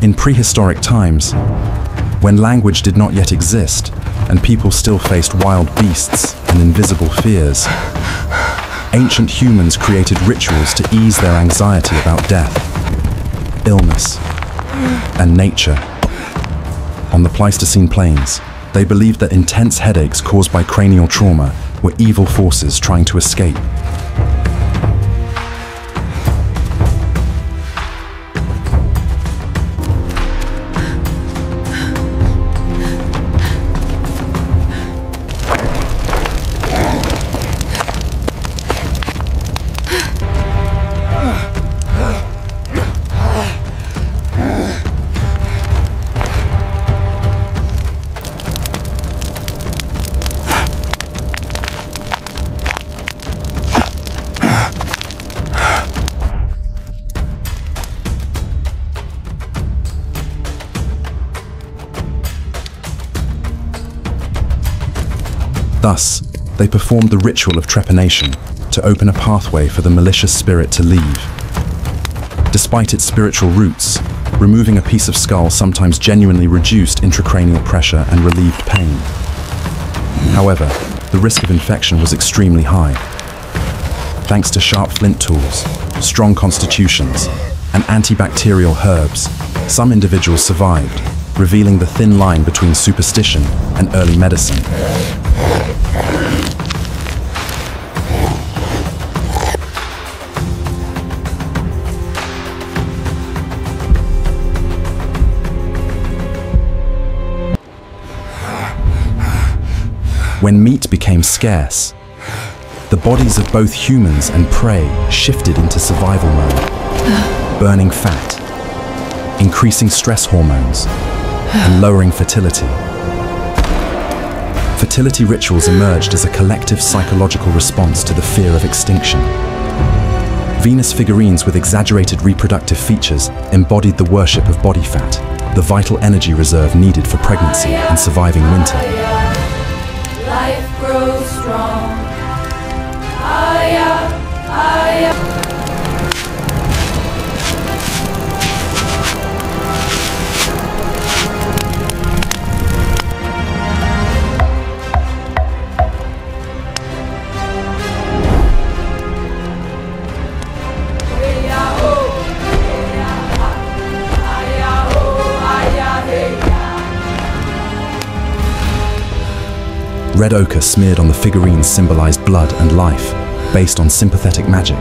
In prehistoric times, when language did not yet exist and people still faced wild beasts and invisible fears, ancient humans created rituals to ease their anxiety about death, illness, and nature. On the Pleistocene plains, they believed that intense headaches caused by cranial trauma were evil forces trying to escape. Thus, they performed the ritual of trepanation to open a pathway for the malicious spirit to leave. Despite its spiritual roots, removing a piece of skull sometimes genuinely reduced intracranial pressure and relieved pain. However, the risk of infection was extremely high. Thanks to sharp flint tools, strong constitutions, and antibacterial herbs, some individuals survived, revealing the thin line between superstition and early medicine. When meat became scarce, the bodies of both humans and prey shifted into survival mode, burning fat, increasing stress hormones, and lowering fertility. Fertility rituals emerged as a collective psychological response to the fear of extinction. Venus figurines with exaggerated reproductive features embodied the worship of body fat, the vital energy reserve needed for pregnancy and surviving winter. Life grows strong. Red ochre smeared on the figurines symbolized blood and life, based on sympathetic magic,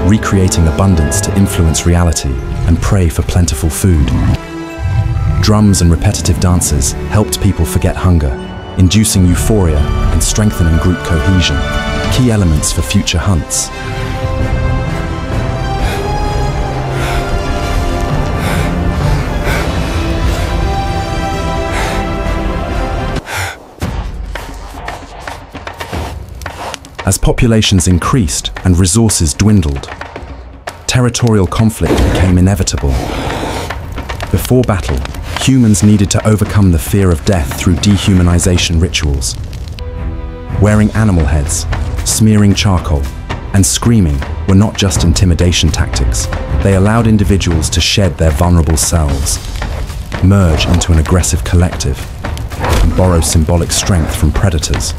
recreating abundance to influence reality and pray for plentiful food. Drums and repetitive dances helped people forget hunger, inducing euphoria and strengthening group cohesion, key elements for future hunts. As populations increased and resources dwindled, territorial conflict became inevitable. Before battle, humans needed to overcome the fear of death through dehumanization rituals. Wearing animal heads, smearing charcoal, and screaming were not just intimidation tactics. They allowed individuals to shed their vulnerable selves, merge into an aggressive collective, and borrow symbolic strength from predators.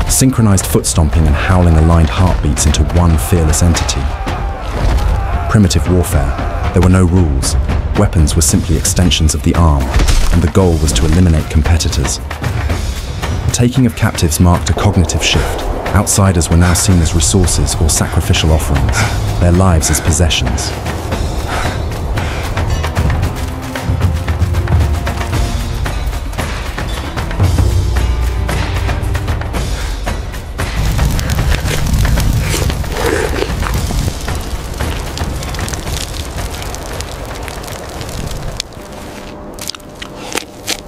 Synchronized foot stomping and howling aligned heartbeats into one fearless entity. Primitive warfare. There were no rules. Weapons were simply extensions of the arm, and the goal was to eliminate competitors. Taking of captives marked a cognitive shift. Outsiders were now seen as resources or sacrificial offerings, their lives as possessions.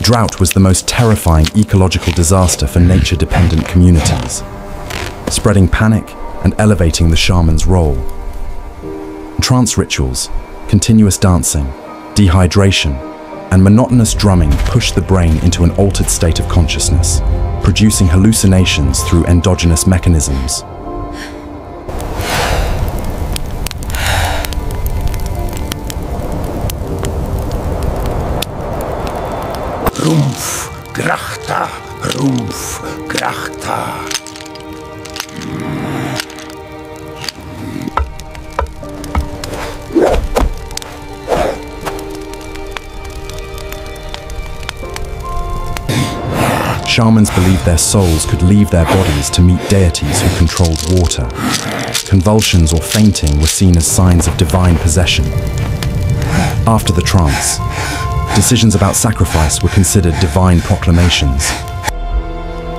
Drought was the most terrifying ecological disaster for nature-dependent communities, spreading panic and elevating the shaman's role. Trance rituals, continuous dancing, dehydration, and monotonous drumming pushed the brain into an altered state of consciousness, producing hallucinations through endogenous mechanisms. Rumpf, grachta, rumpf, grachta. Shamans believed their souls could leave their bodies to meet deities who controlled water. Convulsions or fainting were seen as signs of divine possession. After the trance, decisions about sacrifice were considered divine proclamations.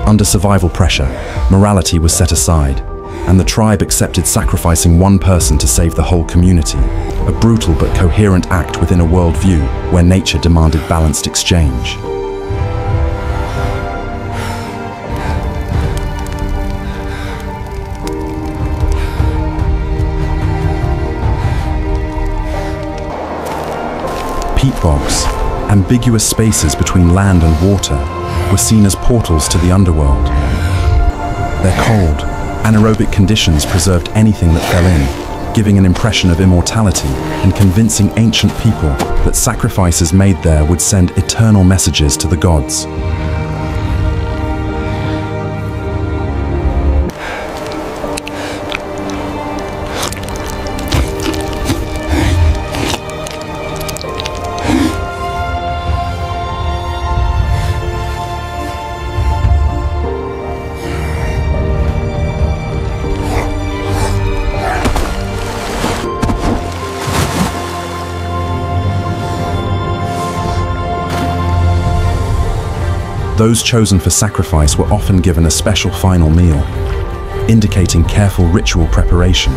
Under survival pressure, morality was set aside, and the tribe accepted sacrificing one person to save the whole community, a brutal but coherent act within a worldview where nature demanded balanced exchange. Peat bogs, ambiguous spaces between land and water, were seen as portals to the underworld. Their cold, anaerobic conditions preserved anything that fell in, giving an impression of immortality and convincing ancient people that sacrifices made there would send eternal messages to the gods. Those chosen for sacrifice were often given a special final meal, indicating careful ritual preparation.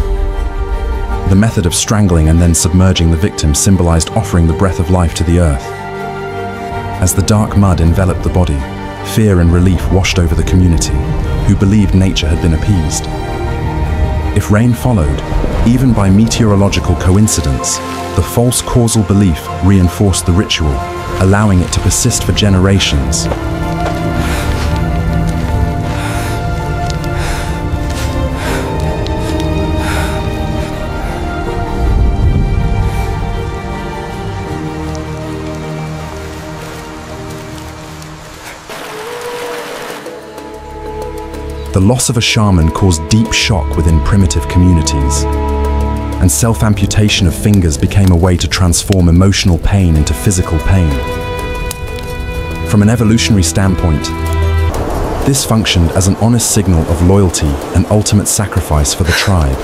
The method of strangling and then submerging the victim symbolized offering the breath of life to the earth. As the dark mud enveloped the body, fear and relief washed over the community, who believed nature had been appeased. If rain followed, even by meteorological coincidence, the false causal belief reinforced the ritual, allowing it to persist for generations. The loss of a shaman caused deep shock within primitive communities, and self-amputation of fingers became a way to transform emotional pain into physical pain. From an evolutionary standpoint, this functioned as an honest signal of loyalty and ultimate sacrifice for the tribe.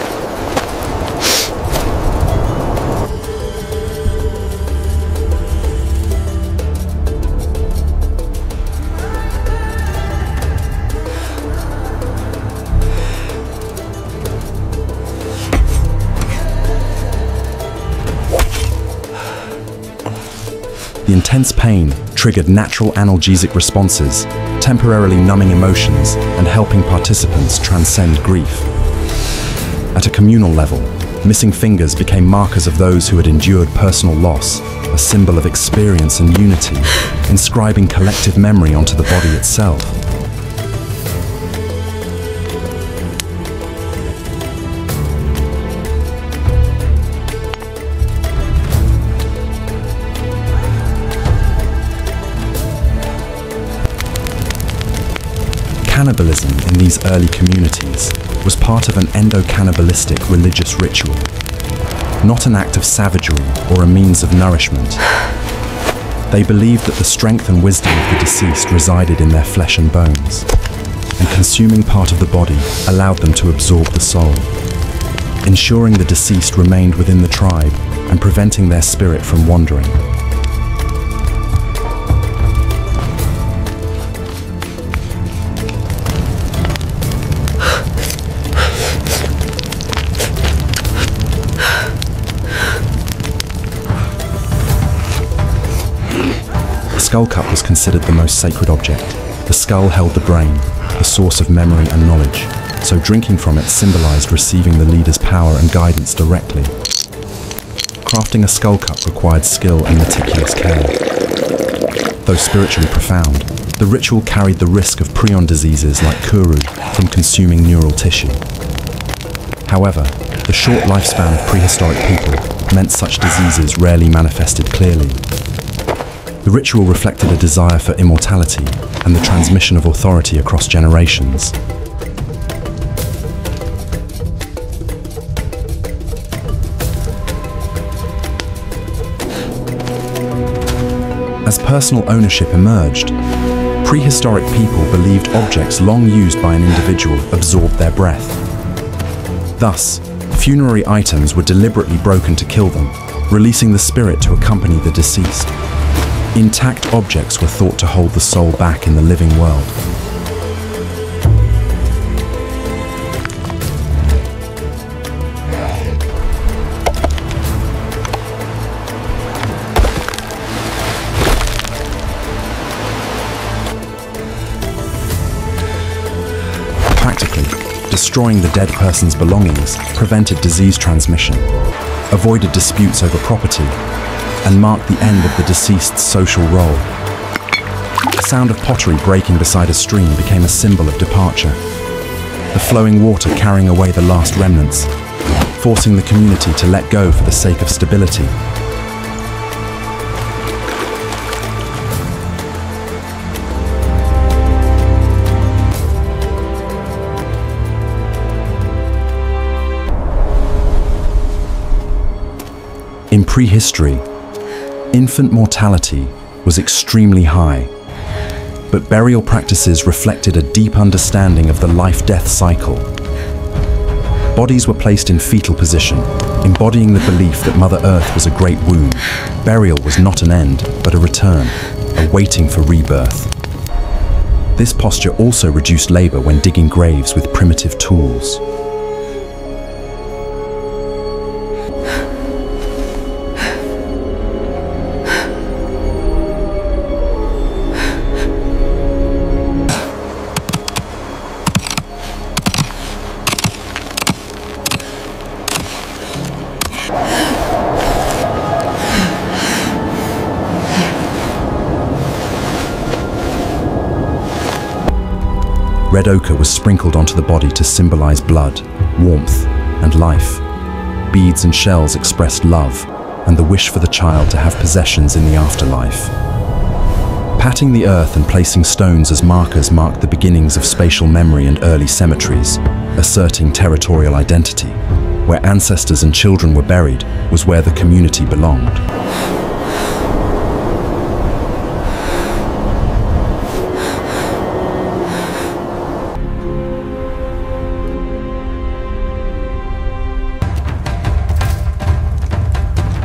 The intense pain triggered natural analgesic responses, temporarily numbing emotions and helping participants transcend grief. At a communal level, missing fingers became markers of those who had endured personal loss, a symbol of experience and unity, inscribing collective memory onto the body itself. Cannibalism in these early communities was part of an endo-cannibalistic religious ritual, not an act of savagery or a means of nourishment. They believed that the strength and wisdom of the deceased resided in their flesh and bones, and consuming part of the body allowed them to absorb the soul, ensuring the deceased remained within the tribe and preventing their spirit from wandering. skull cup was considered the most sacred object. The skull held the brain, the source of memory and knowledge, so drinking from it symbolized receiving the leader's power and guidance directly. Crafting a skull cup required skill and meticulous care. Though spiritually profound, the ritual carried the risk of prion diseases like kuru from consuming neural tissue. However, the short lifespan of prehistoric people meant such diseases rarely manifested clearly. The ritual reflected a desire for immortality and the transmission of authority across generations. As personal ownership emerged, prehistoric people believed objects long used by an individual absorbed their breath. Thus, funerary items were deliberately broken to kill them, releasing the spirit to accompany the deceased. Intact objects were thought to hold the soul back in the living world. Practically, destroying the dead person's belongings prevented disease transmission, avoided disputes over property, and marked the end of the deceased's social role. The sound of pottery breaking beside a stream became a symbol of departure, the flowing water carrying away the last remnants, forcing the community to let go for the sake of stability. In prehistory, infant mortality was extremely high, but burial practices reflected a deep understanding of the life-death cycle. Bodies were placed in fetal position, embodying the belief that Mother Earth was a great womb. Burial was not an end, but a return, a waiting for rebirth. This posture also reduced labor when digging graves with primitive tools. Red ochre was sprinkled onto the body to symbolize blood, warmth, and life. Beads and shells expressed love and the wish for the child to have possessions in the afterlife. Patting the earth and placing stones as markers marked the beginnings of spatial memory and early cemeteries, asserting territorial identity. Where ancestors and children were buried was where the community belonged.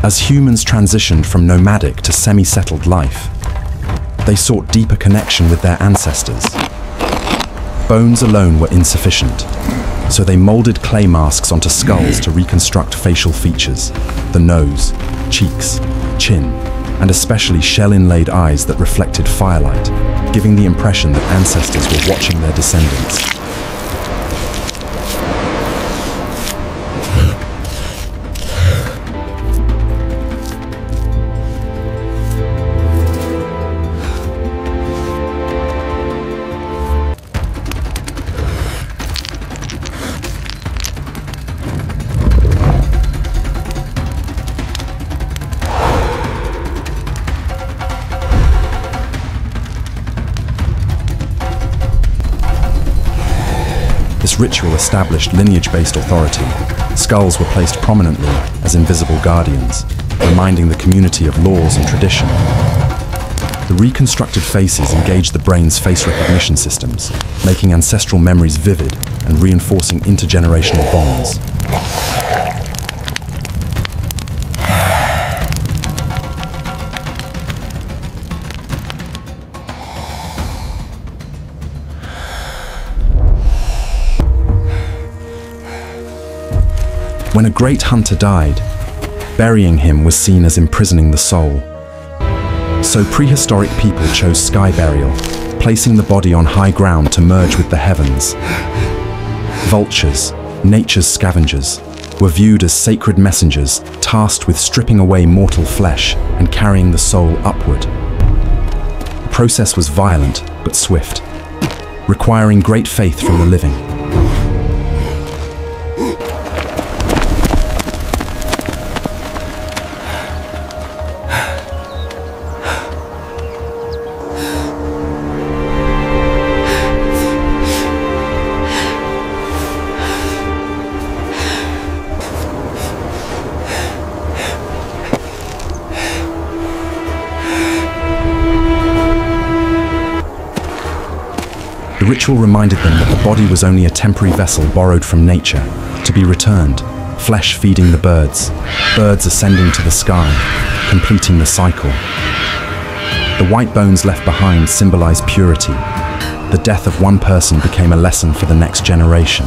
As humans transitioned from nomadic to semi-settled life, they sought deeper connection with their ancestors. Bones alone were insufficient, so they molded clay masks onto skulls to reconstruct facial features, the nose, cheeks, chin, and especially shell-inlaid eyes that reflected firelight, giving the impression that ancestors were watching their descendants. This ritual established lineage-based authority. Skulls were placed prominently as invisible guardians, reminding the community of laws and tradition. The reconstructed faces engaged the brain's face recognition systems, making ancestral memories vivid and reinforcing intergenerational bonds. When a great hunter died, burying him was seen as imprisoning the soul. So prehistoric people chose sky burial, placing the body on high ground to merge with the heavens. Vultures, nature's scavengers, were viewed as sacred messengers tasked with stripping away mortal flesh and carrying the soul upward. The process was violent but swift, requiring great faith from the living. The ritual reminded them that the body was only a temporary vessel borrowed from nature, to be returned, flesh feeding the birds, birds ascending to the sky, completing the cycle. The white bones left behind symbolized purity. The death of one person became a lesson for the next generation.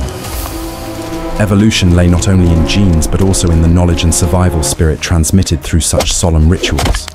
Evolution lay not only in genes but also in the knowledge and survival spirit transmitted through such solemn rituals.